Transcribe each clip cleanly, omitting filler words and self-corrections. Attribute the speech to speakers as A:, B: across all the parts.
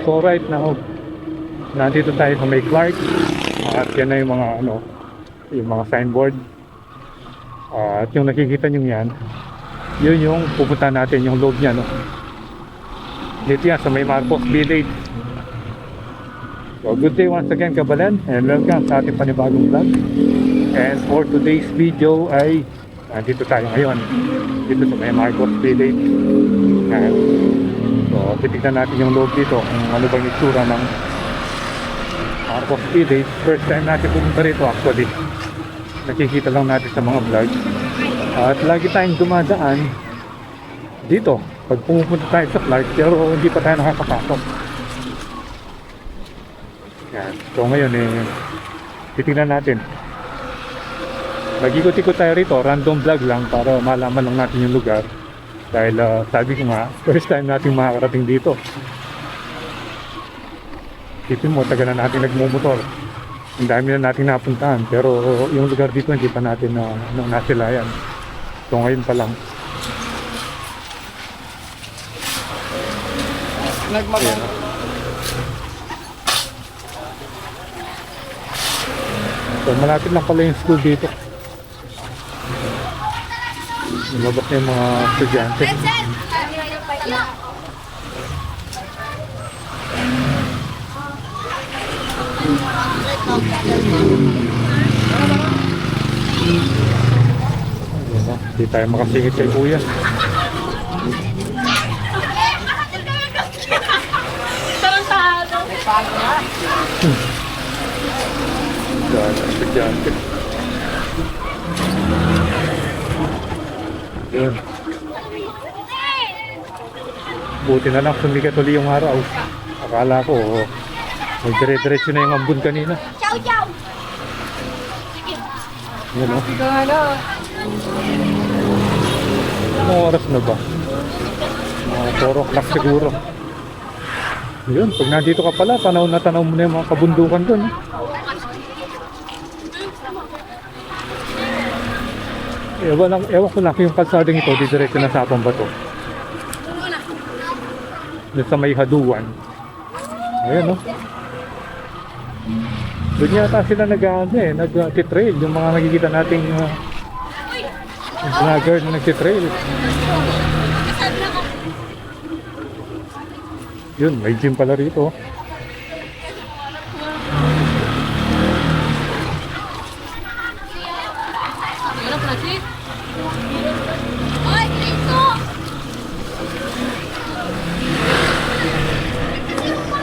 A: So right now, nandito tayo sa may Clark. At yan na yung mga yung mga signboard. At yung nakikita nyo yan, yun yung pupunta natin yung loob niya, no. Dito yan sa may Marcos Village. So good day once again, Kabalan, and welcome sa ating panibagong vlog. And for today's video ay nandito tayo ngayon dito sa may Marcos Village. Ayan. So titignan natin yung loob dito kung ano bang itsura ng Marcos Village. First time natin pumunta rito actually. Nakikita lang natin sa mga vlog. At lagi tayong dumadaan dito pag pumupunta tayo sa Clark, pero hindi pa tayo nakakapasok. Yan. So ngayon titignan natin. Nag-ikot-ikot tayo rito, random vlog lang para malaman lang natin yung lugar. Dahil sabi ko nga, first time natin makakarating dito. Isipin mo, taga na natin nagmumotor. Ang dami na natin napuntahan, pero yung lugar dito hindi pa natin nasilayan. So ngayon pa lang.
B: Nagmamahal.
A: So malapit lang pala yung school dito. Lumabas na yung mga estudyante. Hindi tayo makasingit kay kuya. Estudyante. Yun. Buti na lang sumikat uli yung araw. Akala ko magdire-diretso na yung ambon kanina.
C: Ciao, ciao.
A: Yun, oh. Anong oras na ba? Mga 4 o'clock siguro. Yun, pag nandito ka pala, tanaw na tanaw mo na yung mga kabundukan dun. Ewan ko lang yung kalsadang ito, didiretso na sa Apang Bato. Doon sa may Haduan. Ayan, no? Doon yata sila nag-titrail. Yung mga nakikita nating vlogger na nag-titrail. Yun, may gym pala rito.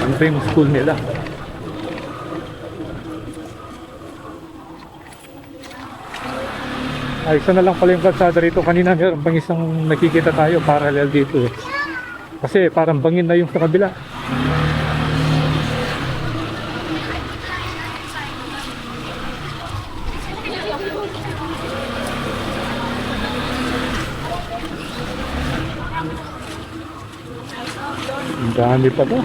A: Ano ba yung school nila? Ay, isa na lang pala yung kalsada rito. Kanina meron pang isang nakikita tayo parallel dito eh. Kasi parang bangin na yung sa kabila. Ang dami pa to.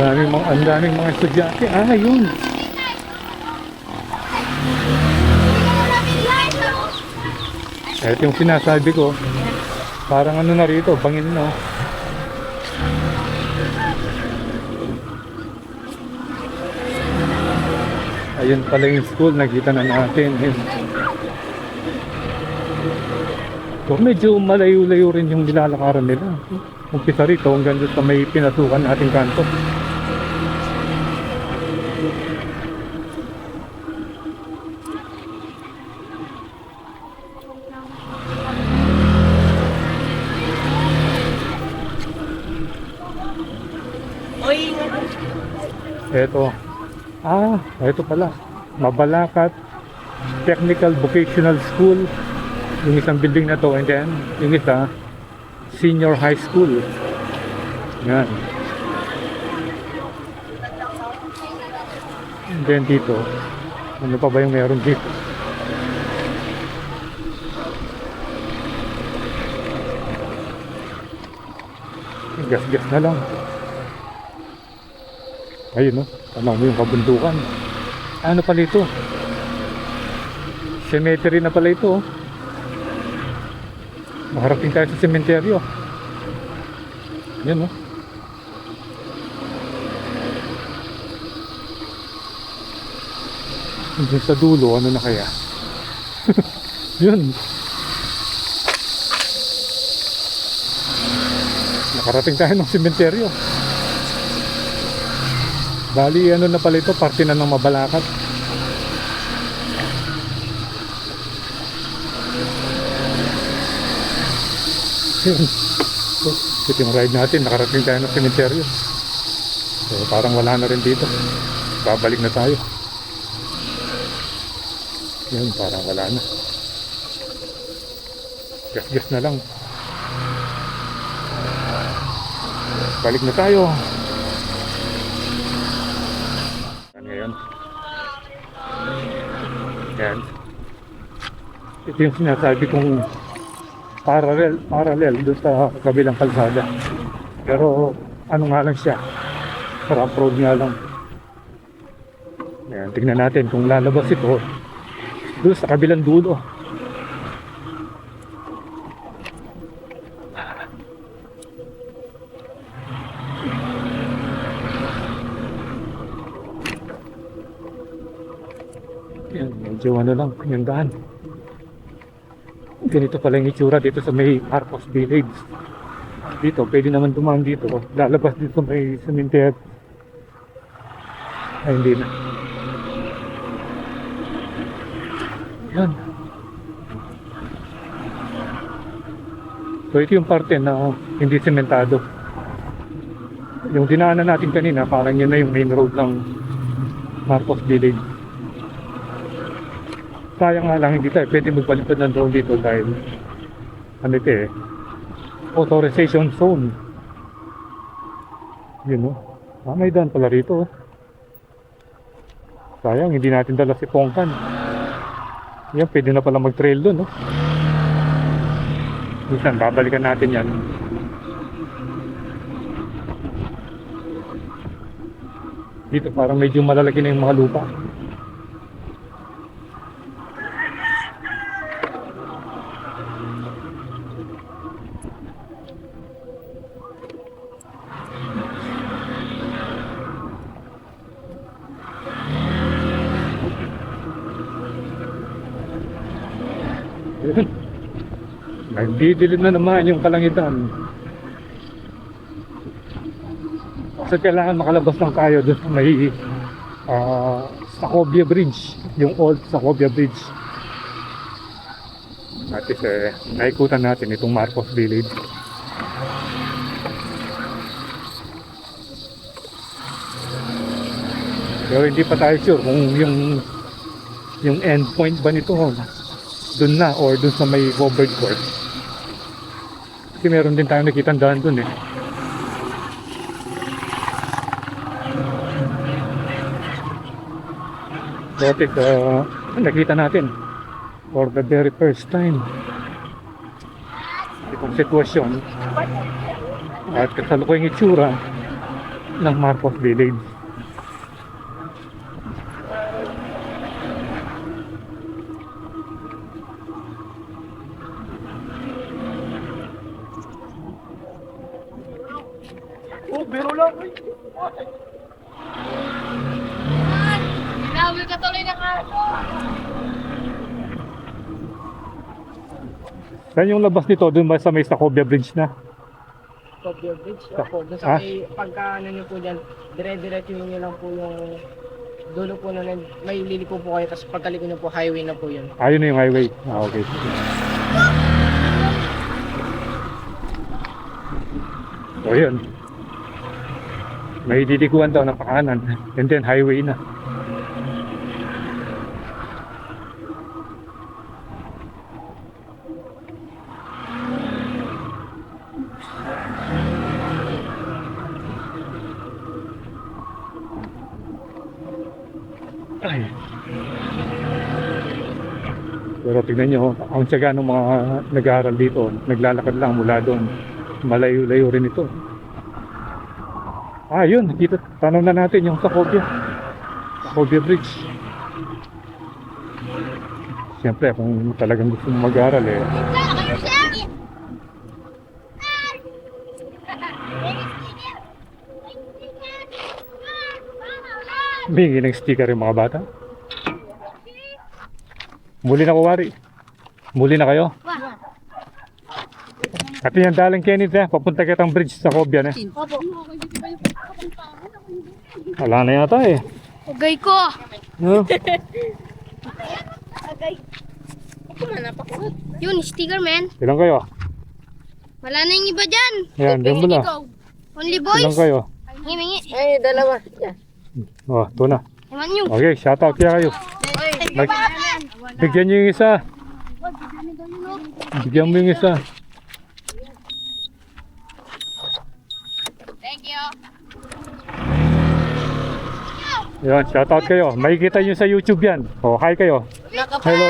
A: Ang daming mga estudyante. Ah, yun. Ito yung sinasabi ko. Parang ano na rito, bangin na. Ayun pala yung school, nakita na natin. So medyo malayo-layo rin yung nilalakaran nila. Umpisa rito hanggang doon sa may pinasukan ating kanto. Ito pala. Mabalacat Technical Vocational School. Yung isang building na to, and then yung isa Senior High School. Yan. And then dito, ano pa ba yung meron dito? Gas-gas na lang. Ayun, no? Tanaw mo yung kabundukan. Ano pala ito? Cemetery na pala ito, oh. Makarating tayo sa sementeryo. Yan, oh. Dun sa dulo, ano na kaya? Yun. Nakarating tayo ng sementeryo. Bali, ano na pala ito, parte na ng Mabalacat. Yun. So, ito yung ride natin, nakarating tayo ng sementeryo. So, parang wala na rin dito. Babalik na tayo. Yun, parang wala na. Gas-gas na lang. Balik na tayo. Ngayon. Yan. Ito yung sinasabi kong parallel doon sa kabilang kalsada. Pero ano nga lang siya, rough road nga lang. Ayan, tingnan natin kung lalabas ito doon sa kabilang dulo. Ayan, medyo ano lang yung daan. Ganito pala yung itsura dito sa may Marcos Village. Dito, pwede naman dumaan dito. Lalabas dito sa may cemetery. Ay, hindi na. Yan. So, ito yung parte na hindi sementado. Yung dinaanan natin kanina, parang yun na yung main road ng Marcos Village. Sayang nga lang, hindi tayo pwede magpalipad ng drone dito dahil ano ito eh, authorization zone. Yun o. May daan pala rito. Sayang, hindi natin dala si Pongkan. Yan, pwede na pala mag-trail dun, no? Minsan, babalikan natin yan. Dito parang medyo malalaki na yung mga lupa. Nagdidilim na naman yung kalangitan. So kailangan makalabas lang tayo doon sa may Sacobia Bridge, yung old Sacobia Bridge. At naikutan natin itong Marcos Village. Pero hindi pa tayo sure kung yung end point ba nito dun na or dun sa may covered court. Kasi meron din tayong nakitang daan dun eh. Rotic, nakita natin for the very first time itong sitwasyon at kasalukuyang itsura ng Marcos Village.
B: Oh, biro lang.
C: Hinawil ka tuloy ng aso.
A: Saan yung labas nito? Doon ba sa may Sacobia Bridge na?
B: Tokyo Bridge. Opo, doon sa may pagka ano nyo po dyan, dire-diretso nyo lang po yung dulo po na may liliko po kayo, tapos pagkaliko nyo po highway na po yun.
A: Ayun na yung highway. Okay. So yun. May didikuan daw ng pakanan. And then highway na. Ay. Pero tignan nyo, ang tiyaga ng mga nag-aaral dito, naglalakad lang mula doon. Malayo-layo rin ito. Ah, yun, nakita, tanong na natin yung Sacobia Bridge. Siyempre, kung talagang gusto mong mag-aaral eh, bingi ng sticker yung mga bata. Muli na kuwari. Muli na kayo. At yung dalang Kenneth papunta kitang bridge sa Cobian
C: Opo.
A: Wala na yata
C: Ugay ko.
A: No?
C: Agay. Ako man napakot. Yun, sticker man.
A: Ilan kayo?
C: Wala na yung iba dyan.
A: Yan, din mo lang.
C: Only boys.
A: Ilan kayo?
C: Hingi.
B: Ay, dalawa. Yeah.
A: Oh, ito na.
C: Ewan nyo.
A: Okay, shoutout kaya kayo. Bigyan nyo yung isa. Bigyan mo yung isa.
C: Thank you.
A: Yan, shoutout kayo. Makikita nyo sa YouTube yan. Oh, hi kayo. Hello.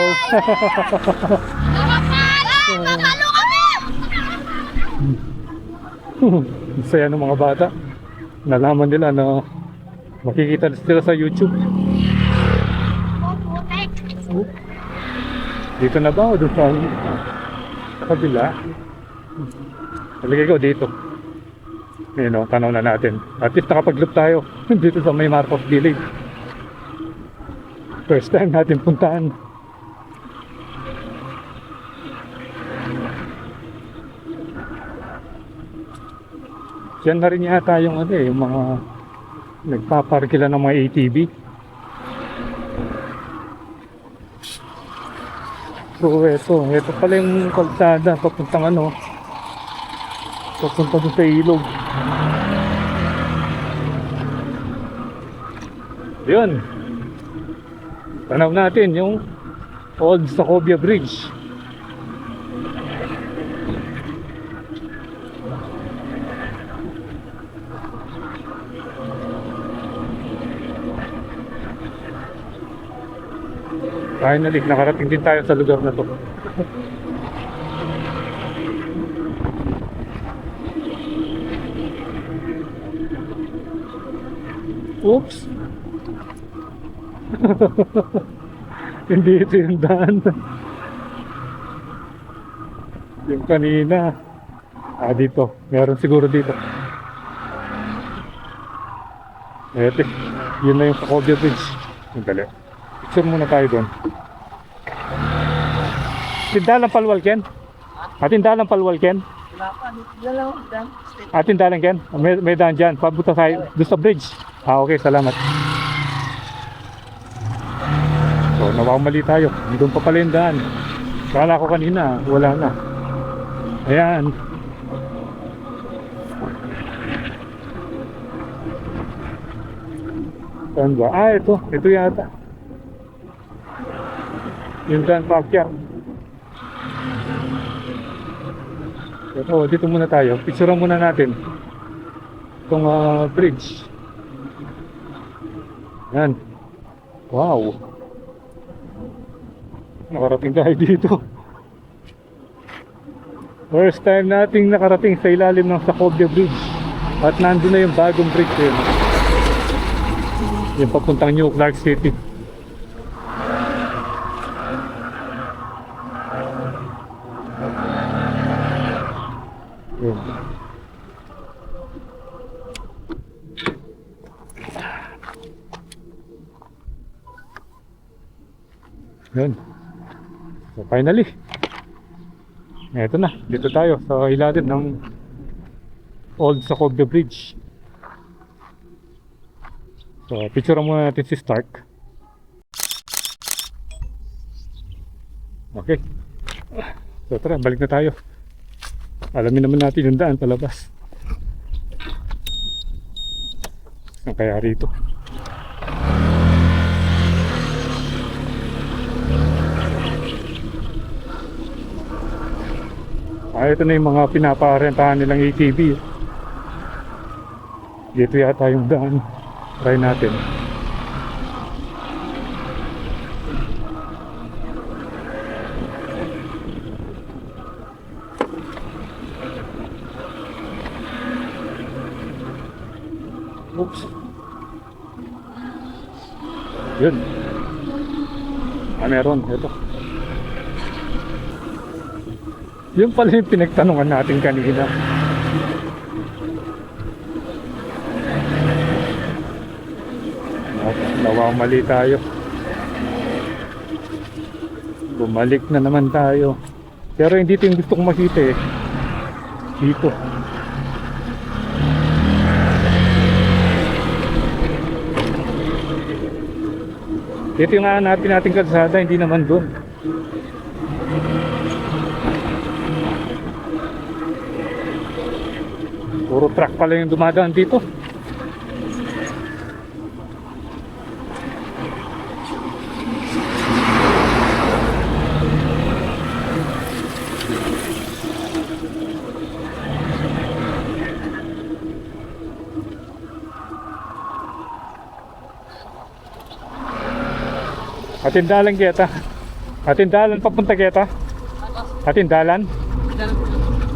C: Nakapalo kami!
A: Ang saya ng mga bata. Nalaman nila na makikita sila sa YouTube. Dito na ba o doon sa kabila? Talagay ko dito. Ayun o, tanaw na natin. At least nakapag-loop tayo dito sa may Marcos Village. First time natin puntaan. Diyan na rin yata yung yung mga nagpaparkila ng mga ATV. So ito pala yung kalsada papuntang papunta doon sa ilog. Yun. Tanaw natin yung Old Sacobia Bridge. Finally, nakarating din tayo sa lugar na to. Oops! Hindi ito yung daan. Yung kanina. Dito. Meron siguro dito. Eto. Yun na yung Sacobia Bridge. Yung dali. Picture muna tayo doon. Tindalang palwal, Ken? Tindalang palwal, Ken? Tindalang, Ken? May daan dyan. Pabuta tayo doon sa bridge. Okay, salamat. So, nawakamali tayo. Doon pa pala yung daan. Kala ko kanina, wala na. Ayan. Saan ba? Ito. Ito yata. Yung daan backyard. Ito, dito muna tayo. Picturean muna natin itong bridge. Yan. Wow. Nakarating tayo dito. First time nating nakarating sa ilalim ng Sacobia Bridge. At nandun na yung bagong bridge yun. Yung papuntang New Clark City. Yun. Yun. So finally, eto na, dito tayo sa ilalim ng Old Sacobia Bridge. So picture muna natin si Stark. Okay. So tara, balik na tayo. Alamin naman natin yung daan palabas. Ang kaya rito. Ito na yung mga pinaparentahan nilang ATV. Dito yata yung daan. Try natin. Oops. Yun. Meron. Ito. Yun pala yung pinagtanungan natin kanina. Nawamali tayo. Bumalik na naman tayo. Pero hindi ito yung gusto kong makita eh. Dito. Ito yung hanapin nating kalsada, hindi naman doon. Puro truck pala yung dumadaan dito. Atindalan kita. Atindalan papunta kita. Atindalan.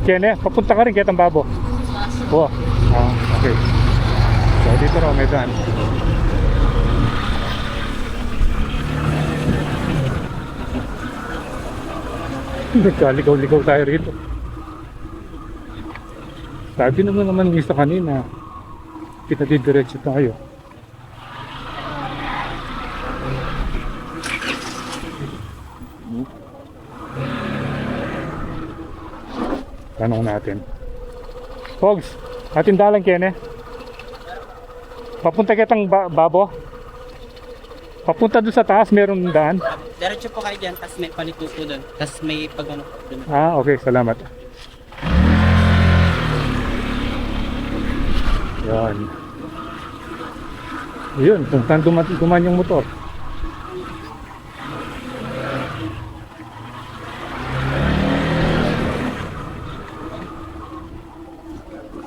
A: Kene, papunta ka rin kitang babo. Oh, okay. So dito raw may daan. Nagkaligaw-ligaw tayo rito. Sabi naman ng isa kanina, pinadidiretso tayo. Tanong natin. Pogs, atindalan kene. Papunta kitang babo. Papunta doon sa taas, meron daan.
D: Diretso po kayo dyan, tapos may paliko po doon. Tapos may pag-ano po doon.
A: Okay, salamat. Yan. Yun, kung saan duman yung motor.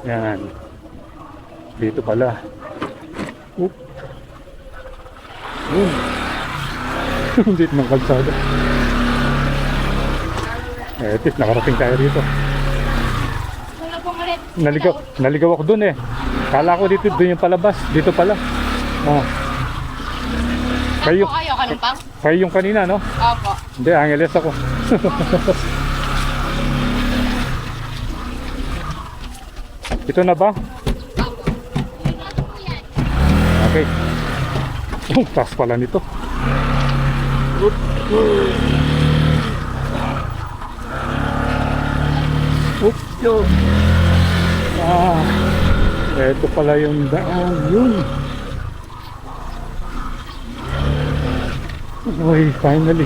A: Yan. Dito pala. Oop. Yun. Dito ng kalsada. At least nakarating tayo dito. Naligaw ako dun eh. Kala ko dito, dun yung palabas. Dito pala. Oh.
C: Kayo kanumpang?
A: Kayo yung kanina, no?
C: Opo.
A: Hindi, Angeles ako. Ito na ba? Okay. Oh, taas pala nito. Oops, yo. Ito pala yung daan. Yun. Uy, finally.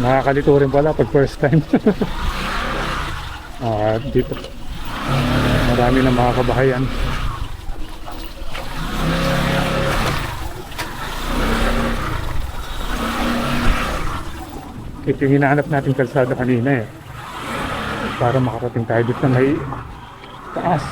A: Nakakalito rin pala pag first time. Dito marami na mga kabahayan. Ito yung hinahanap natin kalsada kanina eh, para makarating tayo dito na may taas.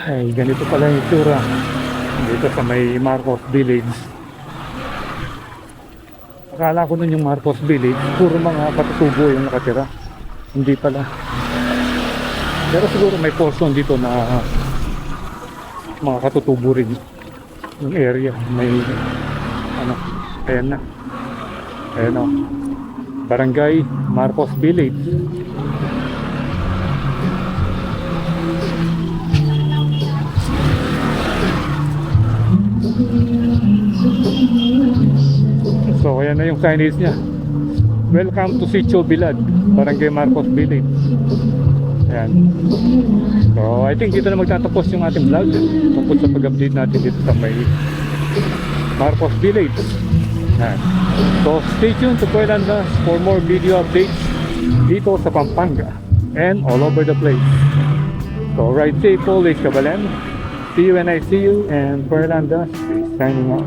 A: Ay, ganito pala yung itsura dito sa may Marcos Village. Akala ko nun yung Marcos Village, puro mga katutubo yung nakatira. Hindi pala. Pero siguro may portion dito na mga katutubo rin yung area. May ayan na. Ayan o. Barangay Marcos Village. So ayan na yung signage niya. Welcome to Sitio Bilad, Barangay Marcos Village. Ayan. So I think dito na magtatapos yung ating vlog tungkol sa pag-update natin dito sa may Marcos Village. Ayan. So stay tuned to Puelandas for more video updates dito sa Pampanga and all over the place. So ride safe always, Kabalen. See you when I see you, and Puelandas is signing out.